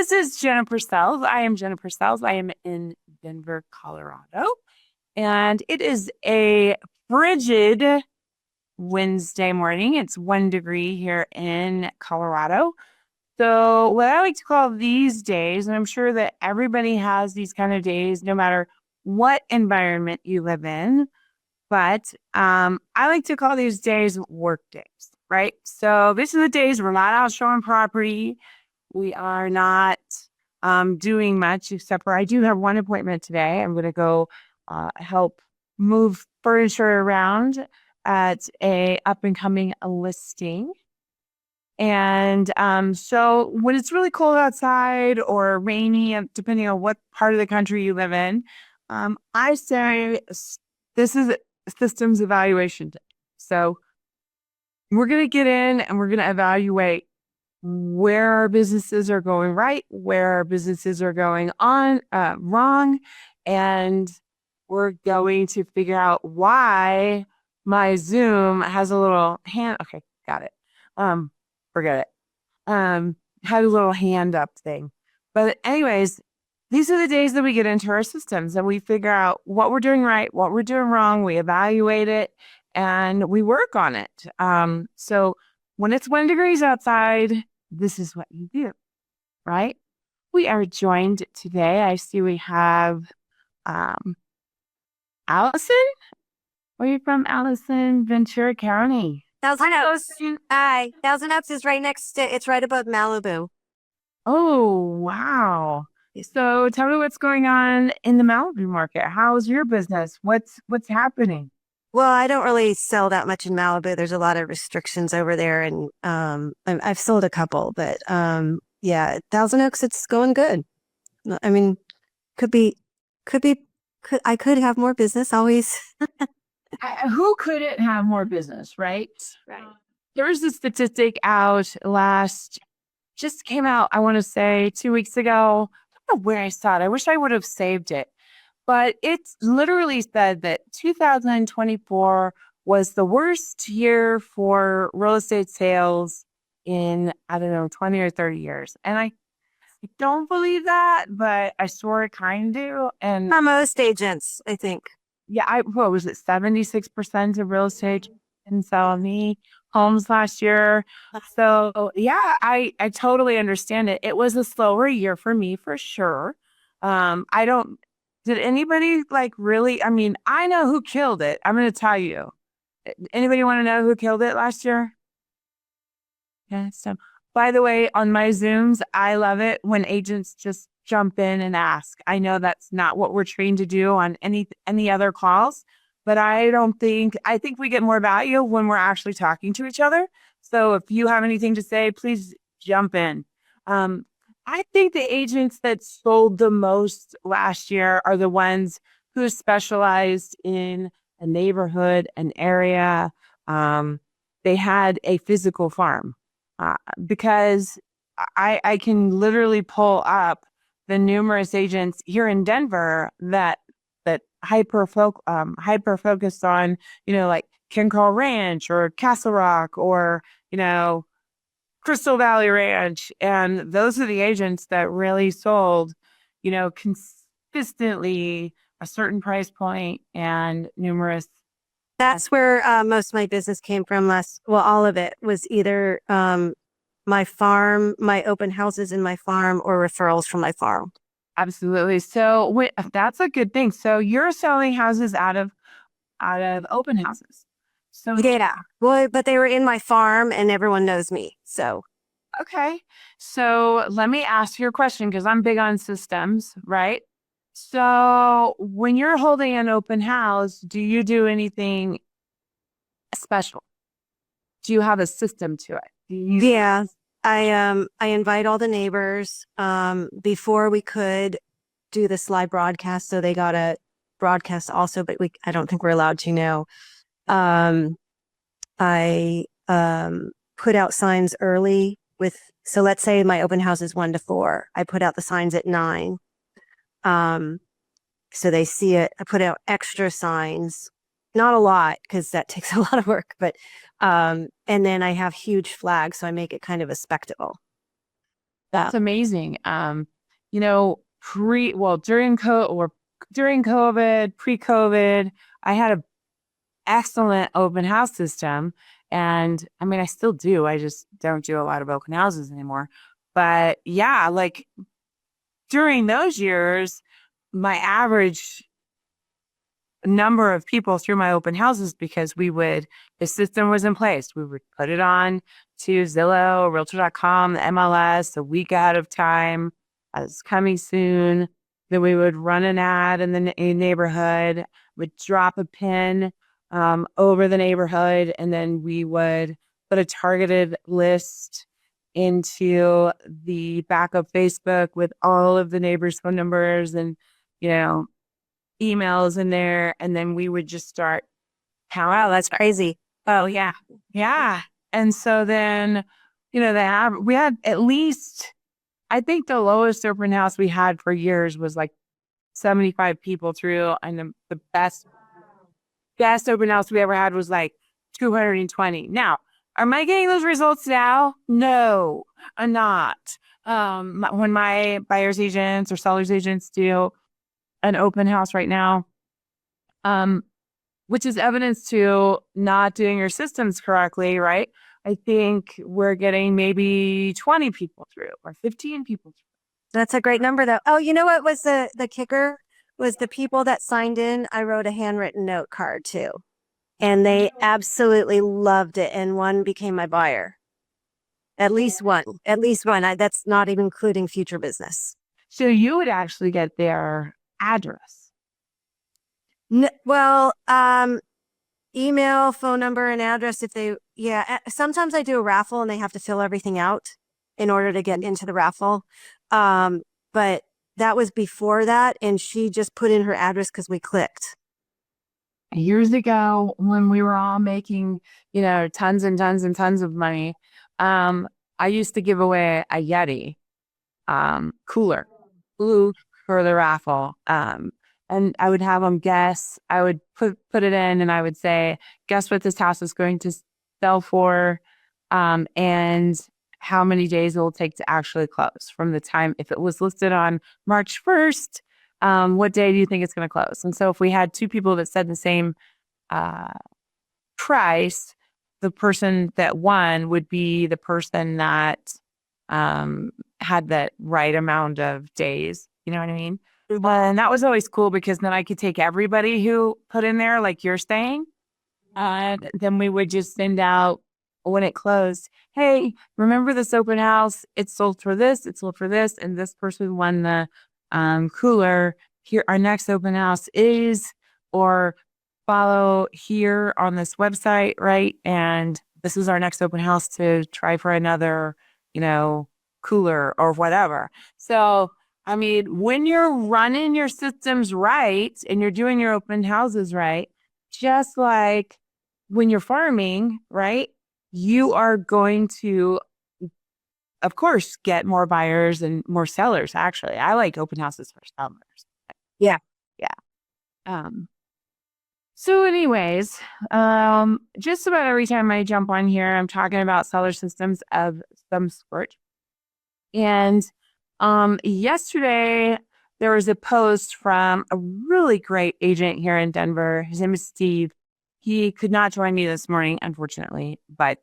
This is Jennifer Sells. I am Jennifer Sells. I am in Denver, Colorado, and it is a frigid Wednesday morning. It's 1 degree here in Colorado. So, what I like to call these days, and I'm sure that everybody has these kind of days, no matter what environment you live in, but I like to call these days work days, right? So, these are the days we're not out showing property. We are not doing much, except for I do have one appointment today. I'm going to go help move furniture around at a up and coming listing. And so when it's really cold outside or rainy, depending on what part of the country you live in, I say this is systems evaluation day. So we're going to get in and we're going to evaluate where our businesses are going right, where our businesses are going on wrong, and we're going to figure out why my Zoom has a little hand. Okay, got it. Forget it. Had a little hand up thing. But anyways, these are the days that we get into our systems and we figure out what we're doing right, what we're doing wrong. We evaluate it and we work on it. So when it's 1 degree outside, this is what you do, right? We are joined today. I see we have Allison. Where are you from, Allison? Ventura County. Thousand Oaks. Hi. Thousand Oaks is right next to, it's right above Malibu. Oh, wow. So tell me what's going on in the Malibu market. How's your business? What's happening? Well, I don't really sell that much in Malibu. There's a lot of restrictions over there, and I've sold a couple, but yeah, Thousand Oaks, it's going good. I mean, could be, I could have more business always. Who couldn't have more business, right? Right. There was a statistic just came out, I want to say 2 weeks ago. I don't know where I saw it. I wish I would have saved it. But it's literally said that 2024 was the worst year for real estate sales in, I don't know, 20 or 30 years. And I don't believe that, but I sort of kind of do. And For most agents, I think. yeah, what was it? 76% of real estate didn't sell any homes last year. So yeah, I totally understand it. It was a slower year for me for sure. I don't, did anybody like really, I mean, I know who killed it. I'm going to tell you. Anybody want to know who killed it last year? Yeah. So by the way, on my Zooms, I love it when agents just jump in and ask. I know that's not what we're trained to do on any other calls, but I think we get more value when we're actually talking to each other. So if you have anything to say, please jump in. I think the agents that sold the most last year are the ones who specialized in a neighborhood, an area. They had a physical farm because I can literally pull up the numerous agents here in Denver that hyper focused on, like Ken Carl Ranch or Castle Rock or, Crystal Valley Ranch. And those are the agents that really sold, consistently a certain price point and numerous. That's where most of my business came from all of it was either my farm, my open houses in my farm, or referrals from my farm. Absolutely. So that's a good thing. So you're selling houses out of open houses. So Yeah. Well, but they were in my farm and everyone knows me. So okay. So let me ask you a question because I'm big on systems, right? So when you're holding an open house, do you do anything special? Do you have a system to it? yeah, I invite all the neighbors before we could do this live broadcast. So they got a broadcast also, but I don't think we're allowed to now. I put out signs early so let's say my open house is 1 to 4. I put out the signs at 9. So they see it. I put out extra signs, not a lot because that takes a lot of work, but, and then I have huge flags. So I make it kind of a spectacle. That's amazing. During COVID, pre-COVID, I had an excellent open house system. And I mean, I still do. I just don't do a lot of open houses anymore. But yeah, like during those years, my average number of people through my open houses, because the system was in place. We would put it on to Zillow, Realtor.com, the MLS a week ahead of time. It's coming soon. Then we would run an ad in the neighborhood, would drop a pin over the neighborhood, and then we would put a targeted list into the back of Facebook with all of the neighbors' phone numbers and, you know, emails in there, and then we would just start Wow, that's crazy. oh yeah, yeah. And so then, we had at least, I think the lowest open house we had for years was like 75 people through, and the best open house we ever had was like 220. Now, am I getting those results now? No, I'm not. When my buyer's agents or seller's agents do an open house right now, which is evidence to not doing your systems correctly, right? I think we're getting maybe 20 people through or 15 people through. That's a great number, though. Oh, you know what was the kicker? Was the people that signed in, I wrote a handwritten note card too. And they absolutely loved it. And one became my buyer. At least one. At least one. That's not even including future business. So you would actually get their address. Well, email, phone number, and address if they, yeah. Sometimes I do a raffle and they have to fill everything out in order to get into the raffle. But that was before that, and she just put in her address because we clicked. Years ago, when we were all making, tons and tons and tons of money, I used to give away a Yeti cooler, blue, for the raffle. And I would have them guess. I would put it in, and I would say, guess what this house is going to sell for, and how many days it will take to actually close from the time. If it was listed on March 1st, what day do you think it's going to close? And so if we had two people that said the same price, the person that won would be the person that had that right amount of days. You know what I mean? And that was always cool, because then I could take everybody who put in there, like you're saying, and then we would just send out when it closed, hey, remember this open house? It sold for this, and this person won the cooler. Here, our next open house is, or follow here on this website, right? And this is our next open house to try for another, cooler or whatever. So, I mean, when you're running your systems right and you're doing your open houses right, just like when you're farming, right? You are going to, of course, get more buyers and more sellers. Actually, I like open houses for sellers. Yeah. Yeah. So anyways, just about every time I jump on here, I'm talking about seller systems of some sort. And yesterday there was a post from a really great agent here in Denver. His name is Steve. He could not join me this morning, unfortunately, but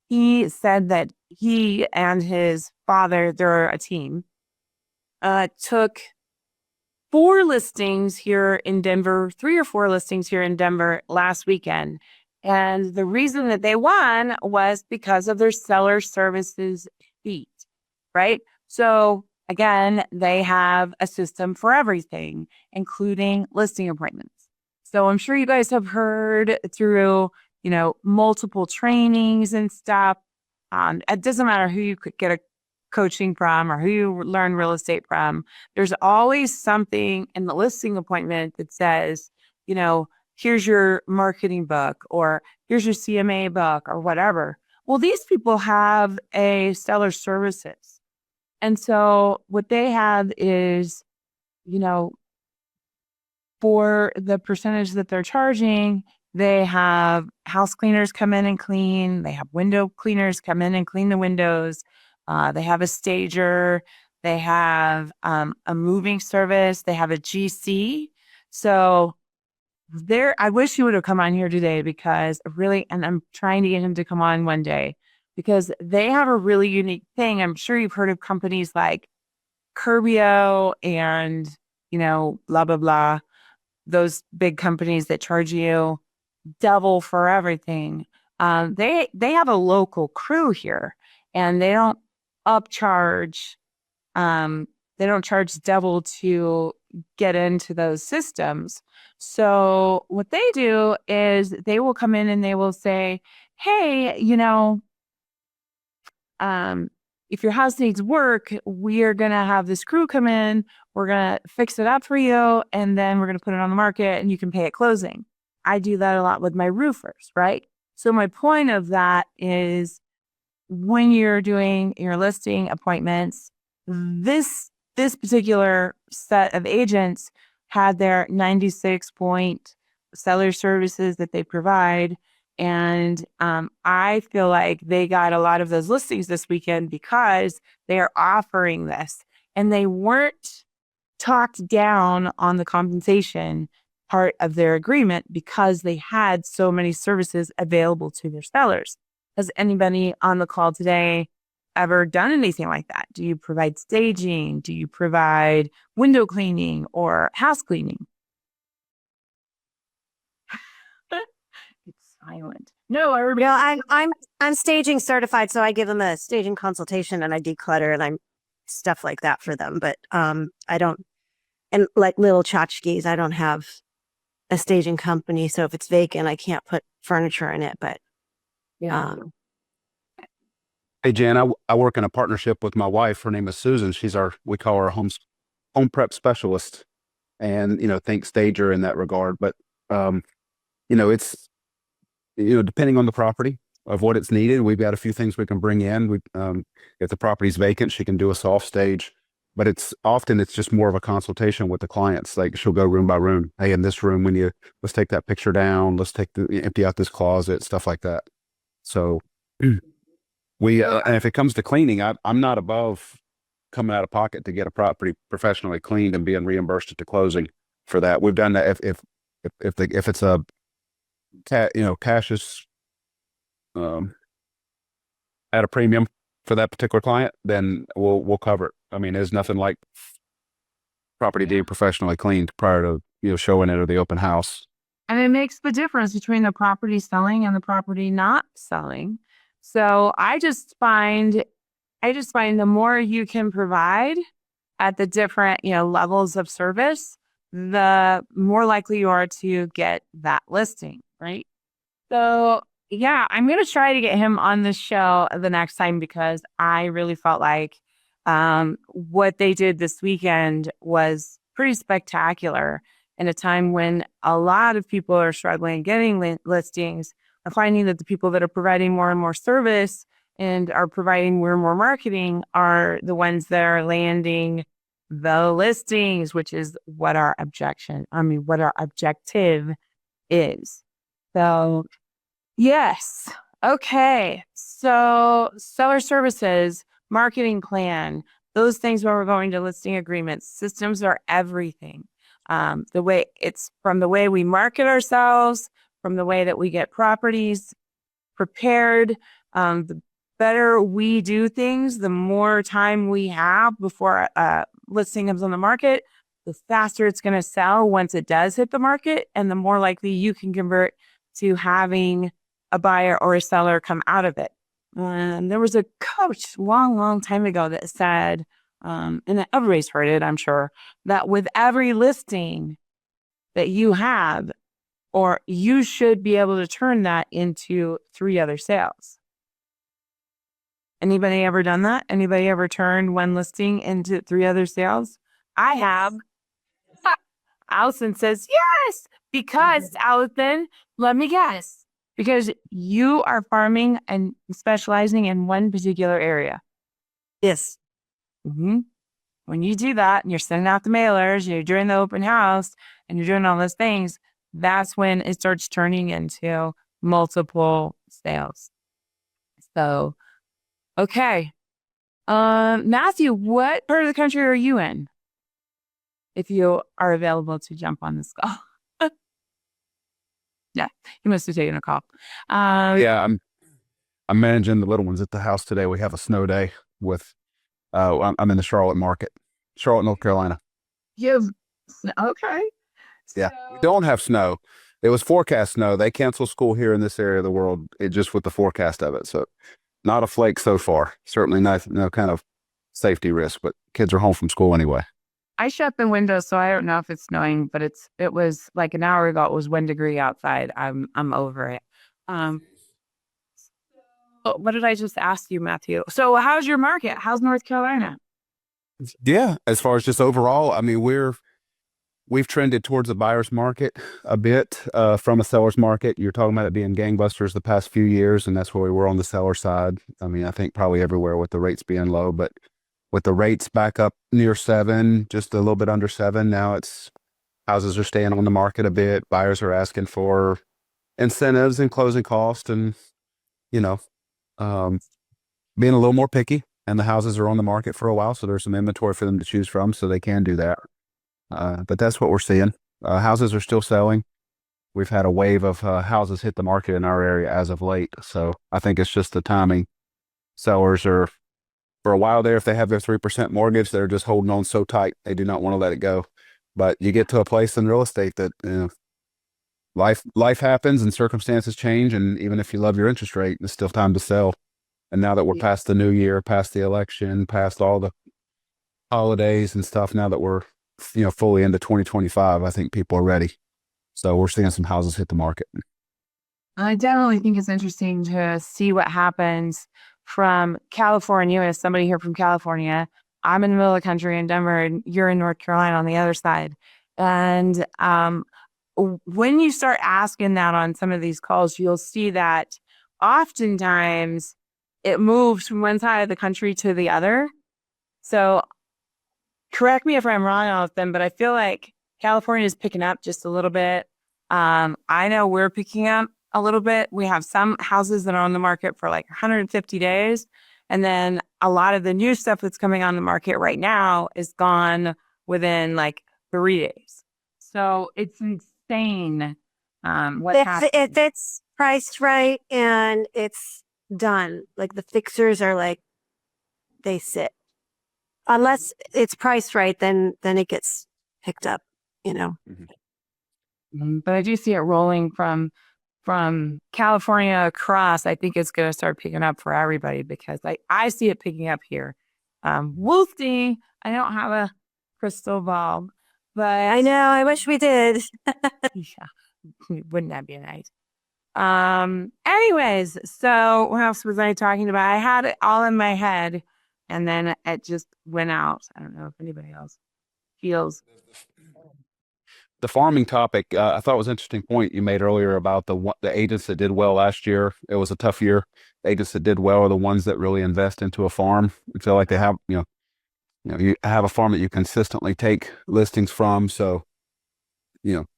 he said that he and his father, they're a team, took 4 listings here in Denver, 3 or 4 listings here in Denver last weekend. And the reason that they won was because of their seller services fees, right? So again, they have a system for everything, including listing appointments. So I'm sure you guys have heard through, multiple trainings and stuff. It doesn't matter who you could get a coaching from or who you learn real estate from. There's always something in the listing appointment that says, here's your marketing book, or here's your CMA book, or whatever. Well, these people have a seller services. And so what they have is, for the percentage that they're charging, they have house cleaners come in and clean. They have window cleaners come in and clean the windows. They have a stager. They have a moving service. They have a GC. So I wish he would have come on here today because really, and I'm trying to get him to come on one day because they have a really unique thing. I'm sure you've heard of companies like Curbio and, blah, blah, blah. Those big companies that charge you double for everything. They have a local crew here and they don't upcharge. Um, they don't charge double to get into those systems. So what they do is they will come in and they will say, hey, if your house needs work, we are going to have this crew come in. We're going to fix it up for you. And then we're going to put it on the market and you can pay at closing. I do that a lot with my roofers, right? So my point of that is when you're doing your listing appointments, this particular set of agents had their 96-point seller services that they provide. And I feel like they got a lot of those listings this weekend because they are offering this and they weren't talked down on the compensation part of their agreement because they had so many services available to their sellers. Has anybody on the call today ever done anything like that? Do you provide staging? Do you provide window cleaning or house cleaning? It's silent. No, I'm staging certified, so I give them a staging consultation and I declutter and I'm stuff like that for them. But I don't, and like little tchotchkes, I don't have a staging company, so if it's vacant, I can't put furniture in it. But yeah. Hey, Jen, I work in a partnership with my wife. Her name is Susan. We call her a home prep specialist and, think stager in that regard. But, it's, depending on the property of what it's needed, we've got a few things we can bring in. If the property's vacant, she can do a soft stage, but it's just more of a consultation with the clients. Like she'll go room by room. Hey, in this room, let's take that picture down. Let's empty out this closet, stuff like that. So and if it comes to cleaning, I'm not above coming out of pocket to get a property professionally cleaned and being reimbursed at the closing for that. We've done that if it's a cash is at a premium for that particular client, then we'll cover it. I mean, there's nothing like property being professionally cleaned prior to showing it or the open house. And it makes the difference between the property selling and the property not selling. So I just find the more you can provide at the different, levels of service, the more likely you are to get that listing, right? So yeah, I'm going to try to get him on the show the next time because I really felt like what they did this weekend was pretty spectacular in a time when a lot of people are struggling getting listings. I'm finding that the people that are providing more and more service and are providing more and more marketing are the ones that are landing the listings, which is what our objective is. So, yes. Okay. So, seller services, marketing plan, those things where we're going to listing agreements, systems are everything. From the way we market ourselves, from the way that we get properties prepared, the better we do things, the more time we have before a listing comes on the market, the faster it's going to sell once it does hit the market, and the more likely you can convert to having a buyer or a seller come out of it. There was a coach long, long time ago that said, and everybody's heard it, I'm sure, that with every listing that you have, or you should be able to turn that into 3 other sales. Anybody ever done that? Anybody ever turned one listing into 3 other sales? I have. Allison says, yes, because Allison, let me guess, because you are farming and specializing in one particular area. yes. Mm-hmm. When you do that and you're sending out the mailers, you're doing the open house and you're doing all those things, that's when it starts turning into multiple sales. So, okay. Matthew, what part of the country are you in? If you are available to jump on this call. Yeah, he must have taken a call. Yeah, I'm managing the little ones at the house today. We have a snow day with. I'm in the Charlotte market, Charlotte, North Carolina. You okay? Yeah, we don't have snow. It was forecast snow. They canceled school here in this area of the world, just with the forecast of it. So not a flake so far. Certainly not no kind of safety risk, but kids are home from school anyway. I shut the window, so I don't know if it's snowing, but it was like an hour ago. It was 1 degree outside. I'm over it. Um, what did I just ask you, Matthew? So how's your market? How's North Carolina? Yeah, as far as just overall, I mean, we've trended towards the buyer's market a bit from a seller's market. You're talking about it being gangbusters the past few years, and that's where we were on the seller side. I mean, I think probably everywhere with the rates being low, but with the rates back up near 7, just a little bit under 7, now it's houses are staying on the market a bit. Buyers are asking for incentives and closing costs, and you know, um, being a little more picky. And the houses are on the market for a while, so there's some inventory for them to choose from, so they can do that. But that's what we're seeing. Houses are still selling. We've had a wave of houses hit the market in our area as of late. So I think it's just the timing. Sellers are, for a while there, if they have their 3% mortgage, they're just holding on so tight. They do not want to let it go. But you get to a place in real estate that, life happens and circumstances change. And even if you love your interest rate, it's still time to sell. And now that we're past the new year, past the election, past all the holidays and stuff, now that we're fully into 2025, I think people are ready. So we're seeing some houses hit the market. I definitely think it's interesting to see what happens from California. As somebody here from California, I'm in the middle of the country in Denver, and you're in North Carolina on the other side. And when you start asking that on some of these calls, you'll see that oftentimes it moves from one side of the country to the other. So correct me if I'm wrong on them, but I feel like California is picking up just a little bit. I know we're picking up a little bit. We have some houses that are on the market for like 150 days. And then a lot of the new stuff that's coming on the market right now is gone within like 3 days. So it's insane what's happening. If it's priced right and it's done, like the fixers are like, they sit. Unless it's priced right, then it gets picked up, But I do see it rolling from California across. I think it's going to start picking up for everybody because I see it picking up here. We'll see. I don't have a crystal ball, but I know. I wish we did. yeah, wouldn't that be nice? Anyways, so what else was I talking about? I had it all in my head and then it just went out. I don't know if anybody else feels. The farming topic, I thought was an interesting point you made earlier about the agents that did well last year. It was a tough year. The agents that did well are the ones that really invest into a farm and feel like they have, you have a farm that you consistently take listings from. So,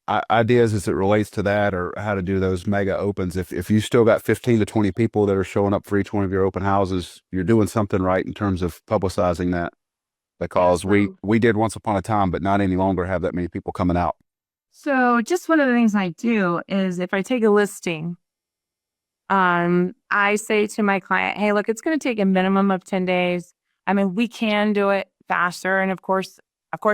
ideas as it relates to that, or how to do those mega opens. If you still got 15 to 20 people that are showing up for each one of your open houses, you're doing something right in terms of publicizing that, because we did once upon a time, but not any longer have that many people coming out. So just one of the things I do is if I take a listing, I say to my client, hey, look, it's going to take a minimum of 10 days. I mean, we can do it faster. And of course,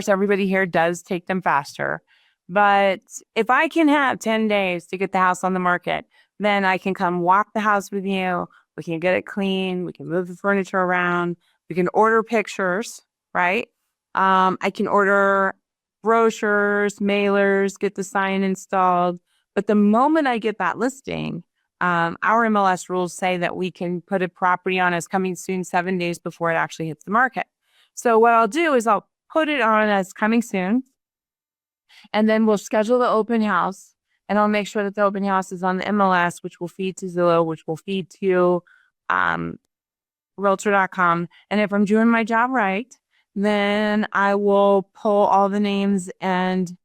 everybody here does take them faster. But if I can have 10 days to get the house on the market, then I can come walk the house with you. We can get it clean. We can move the furniture around. We can order pictures, right? I can order brochures, mailers, get the sign installed. But the moment I get that listing, our MLS rules say that we can put a property on as coming soon 7 days before it actually hits the market. So what I'll do is I'll put it on as coming soon, and then we'll schedule the open house, and I'll make sure that the open house is on the MLS, which will feed to Zillow, which will feed to Realtor.com. And if I'm doing my job right, then I will pull all the names and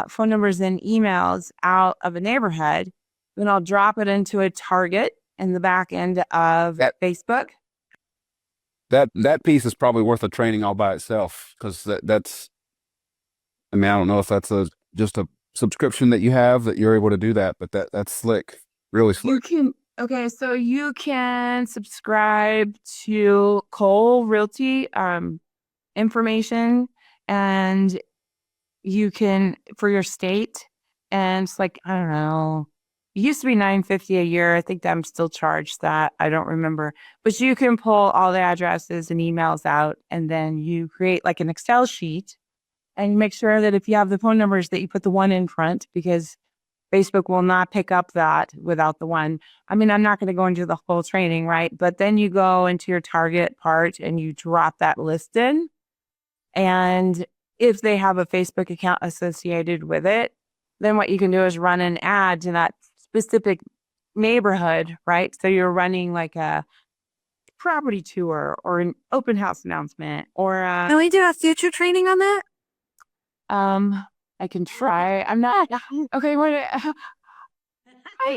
phone numbers and emails out of a neighborhood. Then I'll drop it into a target in the back end of Facebook. that piece is probably worth a training all by itself, because that's, I mean, I don't know if that's just a subscription that you have that you're able to do that, but that's slick, really You slick. can, okay, so you can subscribe to Cole Realty information, and you can for your state, and it's like, I don't know. It used to be $9.50 a year. I think I'm still charged that. I don't remember. But you can pull all the addresses and emails out, and then you create like an Excel sheet, and you make sure that if you have the phone numbers that you put the one in front, because Facebook will not pick up that without the one. I mean, I'm not going to go into the whole training, right? But then you go into your target part and you drop that list in. And if they have a Facebook account associated with it, then what you can do is run an ad to that specific neighborhood, right? So you're running like a property tour or an open house announcement or Can we do a future training on that? I can try. I'm not okay. What?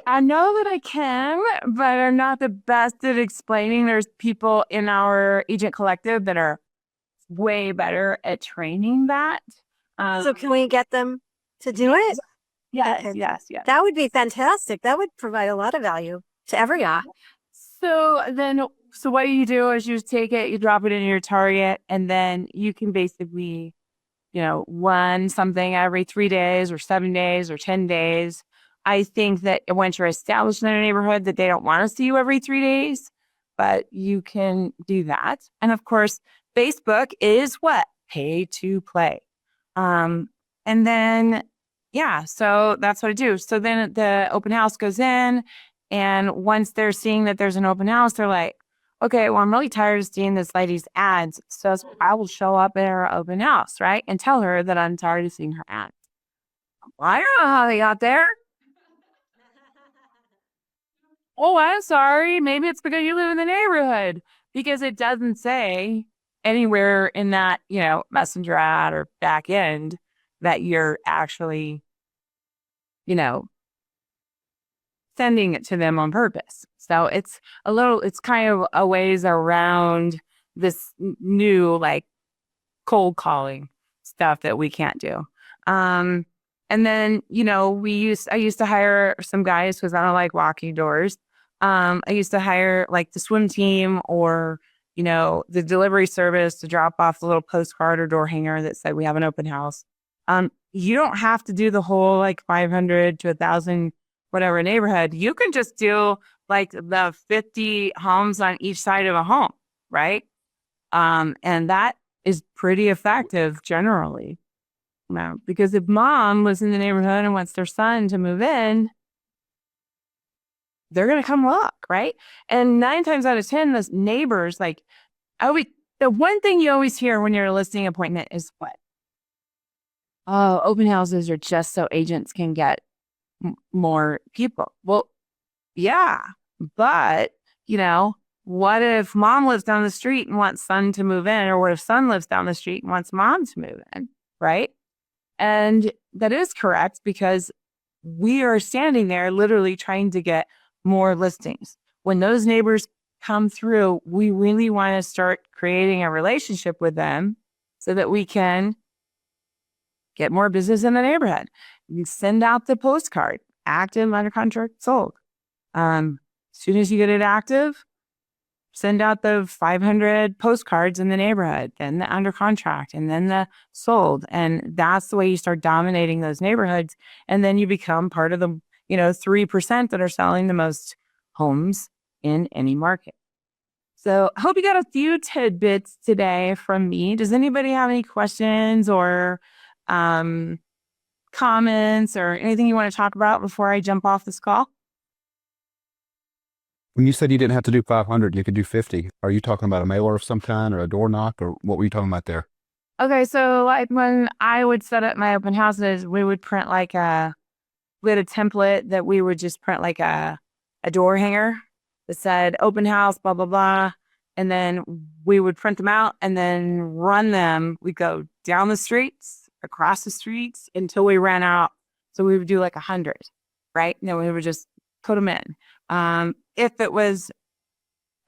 I know that I can, but I'm not the best at explaining. There's people in our agent collective that are way better at training that. So can we get them to do it? Yes, Okay. yes. That would be fantastic. That would provide a lot of value to everyone. So what you do is you take it, you drop it in your target, and then you can basically, run something every 3 days or 7 days or 10 days. I think that once you're established in a neighborhood that they don't want to see you every 3 days, but you can do that. And of course, Facebook is what? Pay to play. And then, yeah, so that's what I do. So then the open house goes in, and once they're seeing that there's an open house, they're like, okay, well, I'm really tired of seeing this lady's ads. So I will show up at her open house, right? And tell her that I'm tired of seeing her ads. Well, I don't know how they got there. Oh, I'm sorry. Maybe it's because you live in the neighborhood, because it doesn't say anywhere in that, messenger ad or back end that you're actually, sending it to them on purpose. So it's kind of a ways around this new like cold calling stuff that we can't do. And then, I used to hire some guys because I don't like walking doors. I used to hire like the swim team or, the delivery service to drop off the little postcard or door hanger that said we have an open house. You don't have to do the whole like 500 to 1,000 whatever neighborhood. You can just do like the 50 homes on each side of a home, right? And that is pretty effective generally. Because if mom lives in the neighborhood and wants their son to move in, they're going to come look, right? And 9 times out of 10, those neighbors, like, the one thing you always hear when you're a listing appointment is what? Oh, open houses are just so agents can get more people. Well, yeah, but, what if mom lives down the street and wants son to move in? Or what if son lives down the street and wants mom to move in, right? And that is correct, because we are standing there literally trying to get more listings. When those neighbors come through, we really want to start creating a relationship with them so that we can get more business in the neighborhood. You send out the postcard, active, under contract, sold. As soon as you get it active, send out the 500 postcards in the neighborhood, then the under contract, and then the sold. And that's the way you start dominating those neighborhoods. And then you become part of the, 3% that are selling the most homes in any market. So I hope you got a few tidbits today from me. Does anybody have any questions or comments or anything you want to talk about before I jump off this call? When you said you didn't have to do 500, you could do 50. Are you talking about a mailer of some kind or a door knock, or what were you talking about there? Okay, so like when I would set up my open houses, we would print we had a template that we would just print like a door hanger that said open house, blah, blah, blah. And then we would print them out and then run them. We go down the streets, across the streets until we ran out. So we would do like 100, right? And then we would just put them in. If it was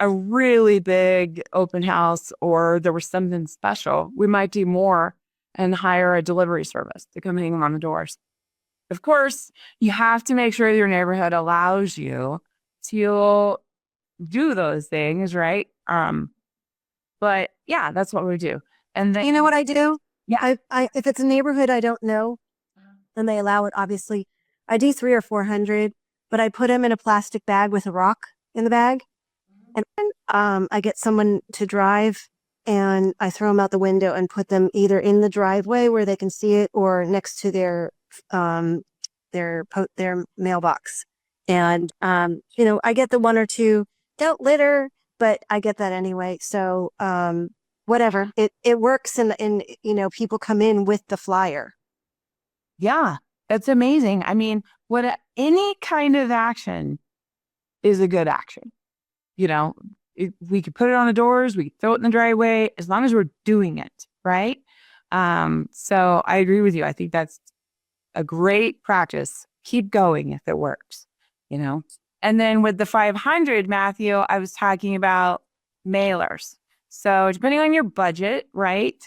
a really big open house or there was something special, we might do more and hire a delivery service to come hang them on the doors. Of course, you have to make sure your neighborhood allows you to do those things, right? But yeah, that's what we do. And then You know what I do? Yeah. I if it's a neighborhood I don't know and they allow it, obviously, I do 300 or 400, but I put them in a plastic bag with a rock in the bag. And I get someone to drive and I throw them out the window and put them either in the driveway where they can see it or next to their mailbox. And, I get the one or two, don't litter, but I get that anyway. So, whatever, it works. And, people come in with the flyer. Yeah, that's amazing. I mean, any kind of action is a good action. We could put it on the doors, we could throw it in the driveway, as long as we're doing it, right? So I agree with you. I think that's a great practice. Keep going if it works, And then with the 500, Matthew, I was talking about mailers. So depending on your budget, right?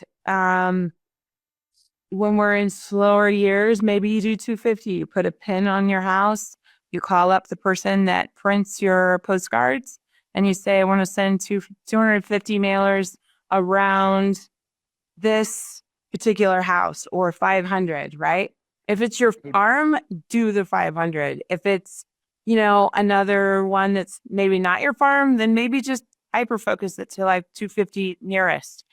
When we're in slower years, maybe you do 250. You put a pin on your house. You call up the person that prints your postcards and you say, I want to send 250 mailers around this particular house, or 500, right? If it's your farm, do the 500. If it's, another one that's maybe not your farm, then maybe just hyper focus it to like 250 nearest.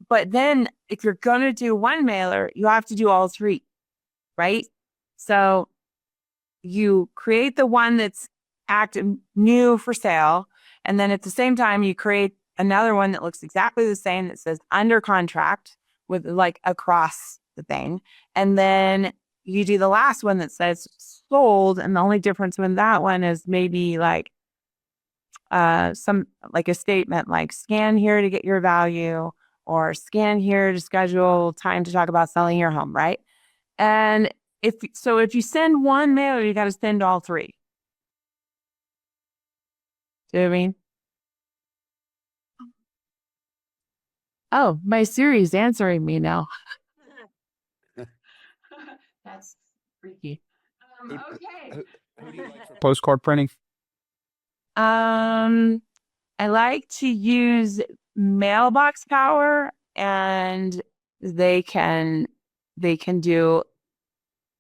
But then if you're going to do one mailer, you have to do all three, right? So you create the one that's active, new for sale. And then at the same time, you create another one that looks exactly the same that says under contract with like across the thing. And then you do the last one that says sold. And the only difference with that one is maybe like some like a statement like scan here to get your value, or scan here to schedule time to talk about selling your home, right? And if you send one mailer, you got to send all three. Do you know what I mean? Oh, my Siri's answering me now. That's freaky. Okay. Who do you like for postcard printing? I like to use Mailbox Power, and they can do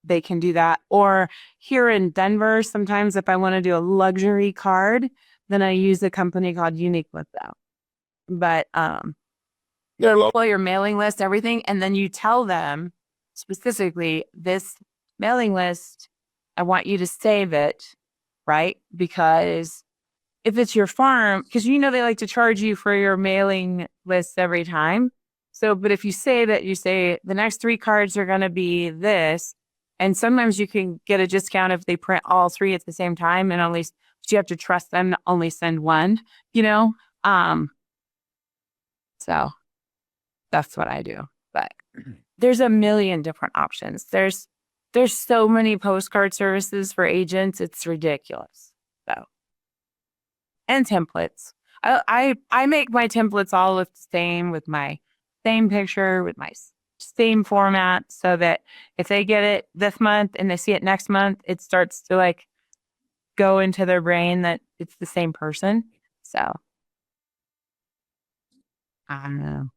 that. Or here in Denver, sometimes if I want to do a luxury card, then I use a company called Unique with them. But pull your mailing list, everything, and then you tell them specifically, this mailing list, I want you to save it, right? Because if it's your farm, because they like to charge you for your mailing list every time. So, but if you say that, you say the next 3 cards are going to be this, and sometimes you can get a discount if they print all 3 at the same time, and at least you have to trust them to only send one, So that's what I do. But there's a million different options. There's so many postcard services for agents. It's ridiculous. So, and templates. I make my templates all look the same, with my same picture, with my same format, so that if they get it this month and they see it next month, it starts to like go into their brain that it's the same person. So I don't know.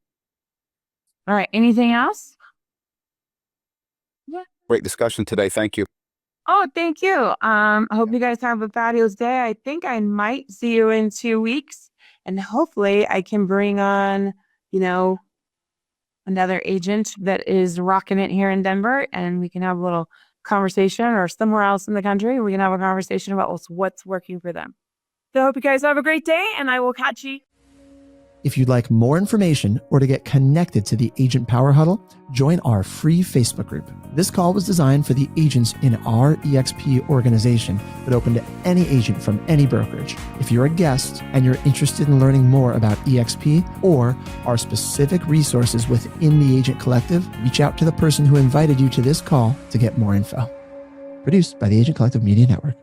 All right. Anything else? Yeah. Great discussion today. Thank you. Oh, thank you. I hope you guys have a fabulous day. I think I might see you in 2 weeks, and hopefully I can bring on, another agent that is rocking it here in Denver, and we can have a little conversation, or somewhere else in the country. We can have a conversation about what's working for them. So I hope you guys have a great day, and I will catch you. If you'd like more information or to get connected to the Agent Power Huddle, join our free Facebook group. This call was designed for the agents in our EXP organization, but open to any agent from any brokerage. If you're a guest and you're interested in learning more about EXP or our specific resources within the Agent Collective, reach out to the person who invited you to this call to get more info. Produced by the Agent Collective Media Network.